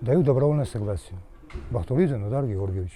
Даю добровольное согласие. Бахтуридзе Нодар Георгиевич.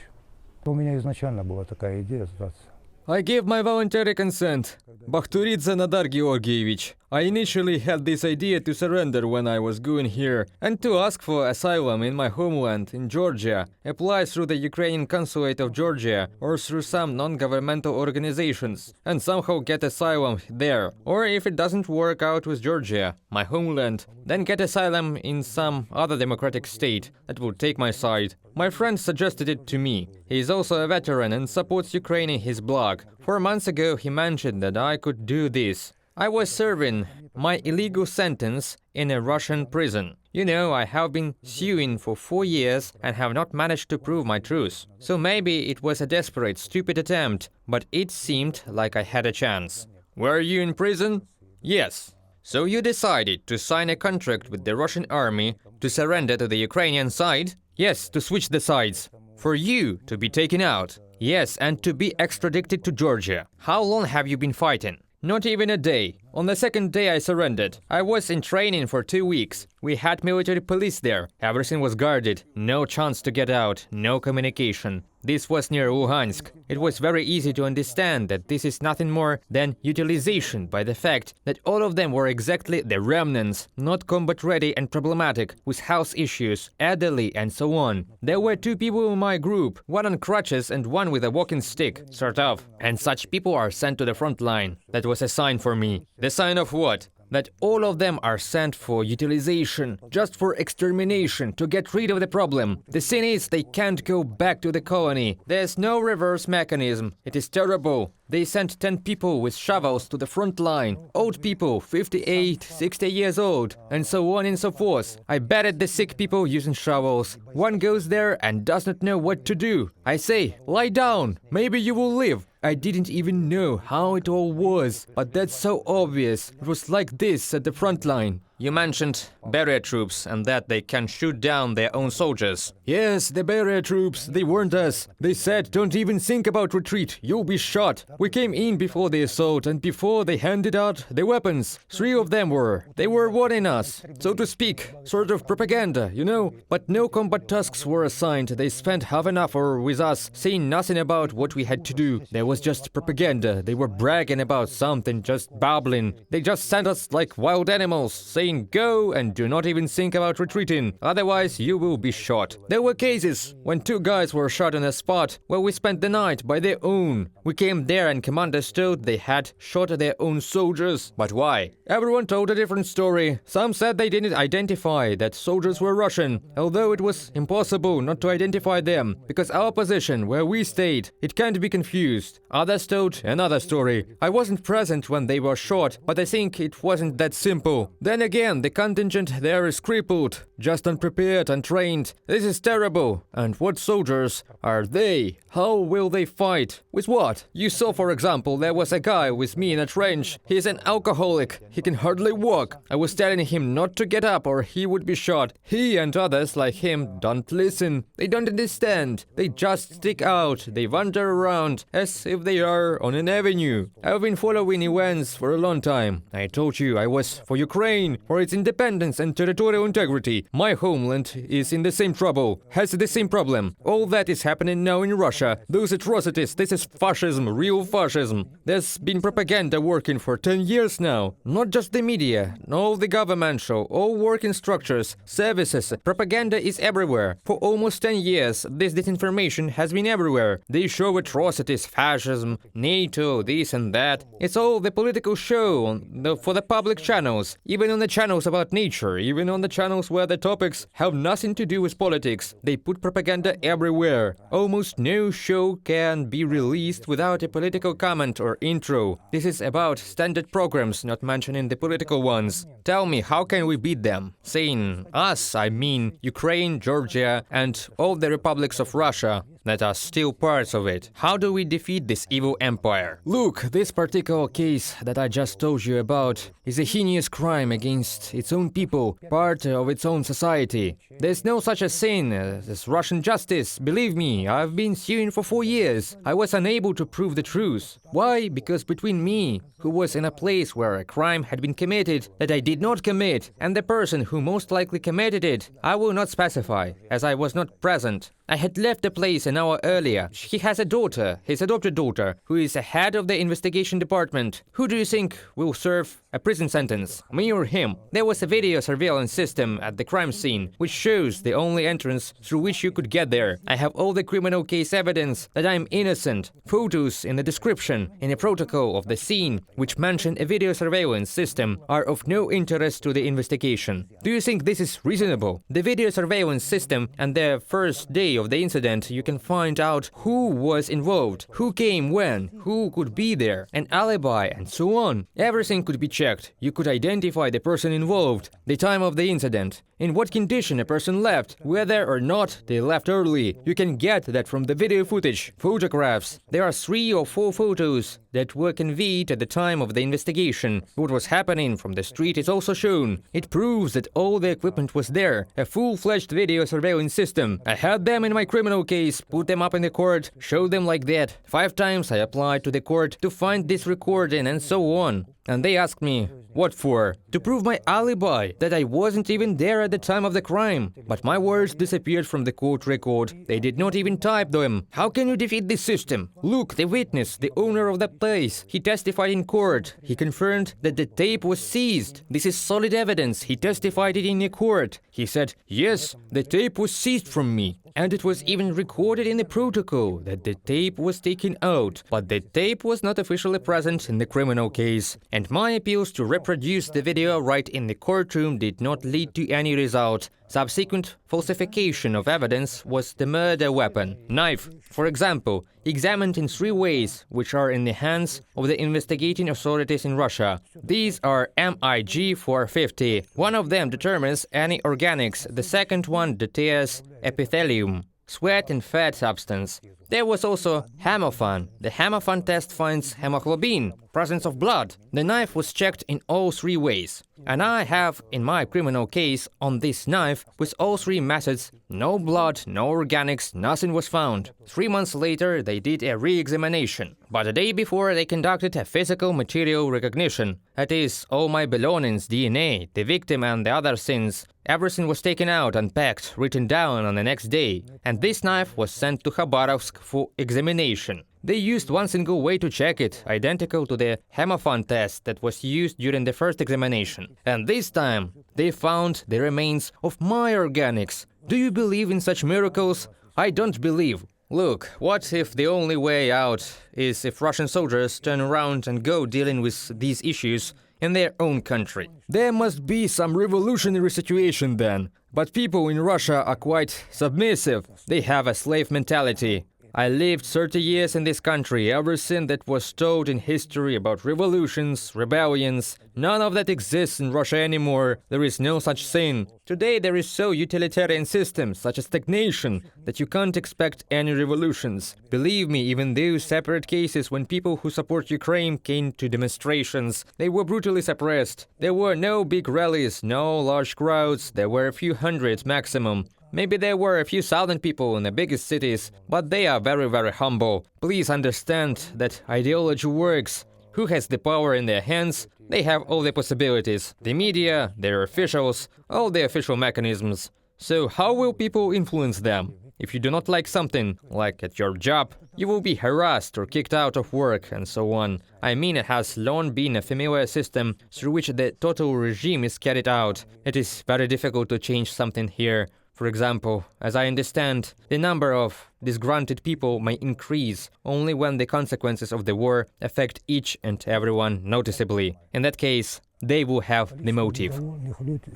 У меня изначально была такая идея сдаться. I give my voluntary consent. Bakhturidze Nodar Georgievich. I initially had this idea to surrender when I was going here and to ask for asylum in my homeland, in Georgia, apply through the Ukrainian consulate of Georgia or through some non-governmental organizations and somehow get asylum there. Or if it doesn't work out with Georgia, my homeland, then get asylum in some other democratic state that would take my side. My friend suggested it to me. He is also a veteran and supports Ukraine in his blog. 4 months ago he mentioned that I could do this. I was serving my illegal sentence in a Russian prison. You know, I have been suing for 4 years and have not managed to prove my truth. So maybe it was a desperate, stupid attempt, but it seemed like I had a chance. Were you in prison? Yes. So you decided to sign a contract with the Russian army to surrender to the Ukrainian side? Yes, to switch the sides. For you to be taken out. Yes, and to be extradited to Georgia. How long have you been fighting? Not even a day. On the second day I surrendered. I was in training for 2 weeks. We had military police there. Everything was guarded. No chance to get out. No communication. This was near Luhansk. It was very easy to understand that this is nothing more than utilization by the fact that all of them were exactly the remnants, not combat ready and problematic, with health issues, elderly and so on. There were 2 people in my group, one on crutches and one with a walking stick, sort of. And such people are sent to the front line. That was a sign for me. The sign of what? That all of them are sent for utilization, just for extermination, to get rid of the problem. The thing is, they can't go back to the colony. There's no reverse mechanism. It is terrible. They sent 10 people with shovels to the front line. Old people, 58, 60 years old, and so on and so forth. I battered the sick people using shovels. One goes there and does not know what to do. I say, lie down, maybe you will live. I didn't even know how it all was, but that's so obvious. It was like this at the front line. You mentioned barrier troops and that they can shoot down their own soldiers. Yes, the barrier troops, they warned us. They said, don't even think about retreat, you'll be shot. We came in before the assault and before they handed out the weapons. 3 of them were. They were warning us, so to speak, sort of propaganda, you know? But no combat tasks were assigned. They spent half an hour with us, saying nothing about what we had to do. There was just propaganda. They were bragging about something, just babbling. They just sent us like wild animals, saying go and do not even think about retreating, otherwise you will be shot. There were cases when 2 guys were shot on a spot where we spent the night by their own. We came there and commanders told they had shot their own soldiers. But why? Everyone told a different story. Some said they didn't identify that soldiers were Russian, although it was impossible not to identify them, because our position, where we stayed, it can't be confused. Others told another story. I wasn't present when they were shot, but I think it wasn't that simple. Then again, the contingent there is crippled, just unprepared, untrained. This is terrible. And what soldiers are they? How will they fight? With what? You saw, for example, there was a guy with me in a trench. He's an alcoholic. He can hardly walk. I was telling him not to get up or he would be shot. He and others like him don't listen. They don't understand. They just stick out. They wander around as if they are on an avenue. I've been following events for a long time. I told you I was for Ukraine, for its independence and territorial integrity. My homeland is in the same trouble, has the same problem. All that is happening now in Russia. Those atrocities, this is fascism, real fascism. There's been propaganda working for 10 years now. Not just the media, all the government show, all working structures, services. Propaganda is everywhere. For almost 10 years, this disinformation has been everywhere. They show atrocities, fascism, NATO, this and that. It's all the political show for the public channels, even on the channels about nature, even on the channels where the topics have nothing to do with politics. They put propaganda everywhere. Almost no show can be released without a political comment or intro. This is about standard programs, not mentioning the political ones. Tell me, how can we beat them? Saying us, I mean Ukraine, Georgia, and all the republics of Russia that are still parts of it. How do we defeat this evil empire? Look, this particular case that I just told you about is a heinous crime against against its own people, part of its own society. There's no such a thing as Russian justice. Believe me, I've been suing for 4 years. I was unable to prove the truth. Why? Because between me, who was in a place where a crime had been committed that I did not commit, and the person who most likely committed it, I will not specify, as I was not present. I had left the place an hour earlier. He has a daughter, his adopted daughter, who is the head of the investigation department. Who do you think will serve a prison sentence, me or him? There was a video surveillance system at the crime scene, which shows the only entrance through which you could get there. I have all the criminal case evidence that I am innocent. Photos in the description, in the protocol of the scene, which mention a video surveillance system, are of no interest to the investigation. Do you think this is reasonable? The video surveillance system and the first day of the incident, you can find out who was involved, who came when, who could be there, an alibi, and so on. Everything could be checked. You could identify the person involved, the time of the incident, in what condition a person left, whether or not they left early. You can get that from the video footage, photographs. There are 3 or 4 photos that were conveyed at the time of the investigation. What was happening from the street is also shown. It proves that all the equipment was there, a full-fledged video surveillance system. I had them in my criminal case, put them up in the court, showed them like that. 5 times I applied to the court to find this recording and so on. And they asked me, what for? To prove my alibi, that I wasn't even there at the time of the crime. But my words disappeared from the court record. They did not even type them. How can you defeat this system? Look, the witness, the owner of the place, he testified in court. He confirmed that the tape was seized. This is solid evidence. He testified it in the court. He said, yes, the tape was seized from me. And it was even recorded in the protocol that the tape was taken out, but the tape was not officially present in the criminal case. And my appeals to reproduce the video right in the courtroom did not lead to any result. Subsequent falsification of evidence was the murder weapon, knife, for example, examined in 3 ways, which are in the hands of the investigating authorities in Russia. These are MIG 450. One of them determines any organics, the second one detects epithelium, sweat and fat substance. There was also hemophon. The hemophon test finds hemoglobin, presence of blood. The knife was checked in all 3 ways. And I have, in my criminal case, on this knife, with all 3 methods, no blood, no organics, nothing was found. 3 months later, they did a re-examination. But a day before, they conducted a physical material recognition. That is, all my belongings, DNA, the victim and the other things. Everything was taken out, unpacked, written down on the next day. And this knife was sent to Khabarovsk for examination. They used one single way to check it, identical to the hemophon test that was used during the first examination. And this time, they found the remains of my organics. Do you believe in such miracles? I don't believe. Look, what if the only way out is if Russian soldiers turn around and go dealing with these issues in their own country? There must be some revolutionary situation then. But people in Russia are quite submissive. They have a slave mentality. I lived 30 years in this country. Everything that was told in history about revolutions, rebellions, none of that exists in Russia anymore. There is no such thing. Today there is so utilitarian systems, such as stagnation, that you can't expect any revolutions. Believe me, even those separate cases when people who support Ukraine came to demonstrations, they were brutally suppressed. There were no big rallies, no large crowds, there were a few hundred maximum. Maybe there were a few thousand people in the biggest cities, but they are very, very humble. Please understand that ideology works. Who has the power in their hands? They have all the possibilities. The media, their officials, all the official mechanisms. So how will people influence them? If you do not like something, like at your job, you will be harassed or kicked out of work and so on. I mean, it has long been a familiar system through which the total regime is carried out. It is very difficult to change something here. For example, as I understand, the number of disgruntled people may increase only when the consequences of the war affect each and everyone noticeably. In that case, they will have the motive.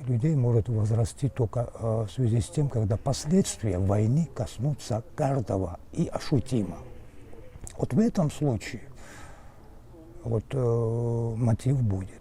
Людей может возрасти только в связи с тем, когда последствия войны коснутся каждого и ощутимо. Вот в этом случае мотив будет.